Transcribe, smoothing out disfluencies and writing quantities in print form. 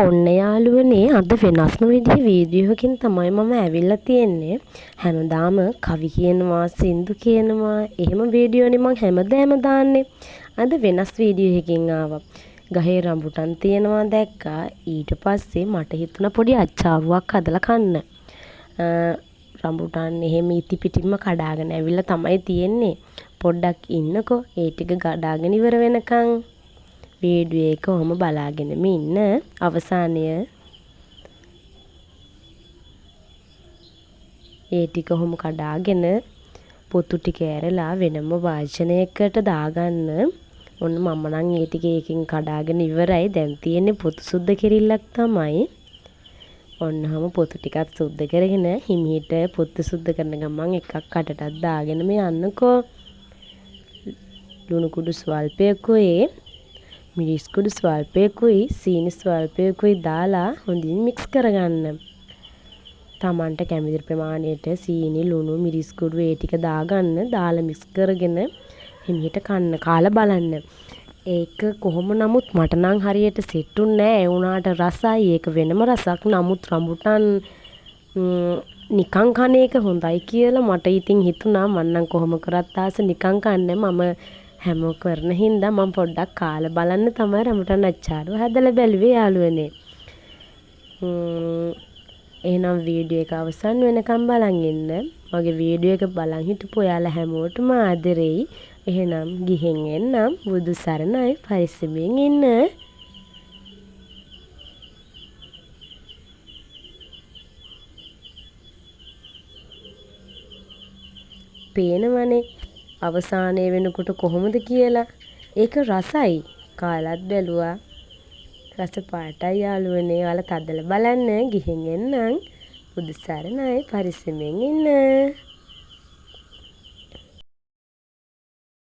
ඔන්න යාළුවනේ අද වෙනස්ම විදිහේ වීඩියෝකින් තමයි මම ඇවිල්ලා තියෙන්නේ. හැමදාම කවි කියනවා, සින්දු කියනවා, එහෙම වීඩියෝනේ මම හැමදාම දාන්නේ. අද වෙනස් වීඩියෝ එකකින් ආවා. ගහේ රඹුටන් තියෙනවා දැක්කා. ඊට පස්සේ මට හිතුණා පොඩි අච්චාරුවක් හදලා කන්න. රඹුටන් එහෙම ඉති පිටින්ම කඩාගෙන ඇවිල්ලා තමයි තියෙන්නේ. පොඩ්ඩක් ඉන්නකෝ. ඒ ටික කඩාගෙන ඉවර වෙනකන් වීඩියෝ එක ඔහොම බලාගෙනම ඉන්න. අවසානය ඒ ටික ඔහොම කඩාගෙන පොතු ටික ඇරලා වෙනම වාජනයකට දාගන්න. ඔන්න මම නම් ඒ ටික එකකින් කඩාගෙන ඉවරයි. දැන් තියෙන්නේ පොතු සුද්ධ කිරිල්ලක් තමයි. ඔන්නම පොතු ටිකත් සුද්ධ කරගෙන හිමීට පොතු සුද්ධ කරන ගමන් එකක් කටටත් දාගෙන මේ යන්නකෝ. ලුණු කුඩු ස්වල්පයකුයි, මිරිස් කුඩු ස්වල්පයකුයි, සීනි ස්වල්පයකුයි දාලා හොඳින් මික්ස් කරගන්න. තමන්ට කැමති ප්‍රමාණයට සීනි, ලුණු, මිරිස් කුඩු ඒ ටික දාගන්න. දාලා මික්ස් කරගෙන හිමීට කන්න. කාලා බලන්න. ඒක කොහොම නමුත් මට නම් හරියට සෙට්ුන්නේ නැහැ. ඒ වුණාට රසයි. ඒක වෙනම රසක්. නමුත් රඹුටන් නිකන් කන එක හොඳයි කියලා මට ඉතින් හිතුණා. මම නම් කොහොම කරත් ආස නිකන් කන්නේ. මම හැම කරන හින්දා මම පොඩ්ඩක් කාලා බලන්න තමයි රඹුටන් අච්චාරුව හදලා බැලුවේ යාළුවනේ. එහෙනම් වීඩියෝ එක අවසන් වෙනකම් බලන් ඉන්න. මගේ වීඩියෝ එක බලන් හිටපු ඔයාලා හැමෝටම ආදරෙයි. එහෙනම් ගිහින් එන්නම්. බුදු සරණයි. පරිස්සමෙන් ඉන්න. පේනවනේ අවසානයේ වෙනකොට කොහොමද කියලා. ඒක රසයි. කාලත් බැලුවා. රස පාටයි යාළුවනේ. ඔයාලා තදලා බලන්න. ගිහින් එන්නම්. බුදු සරණයි. පරිස්සමෙන් ඉන්න.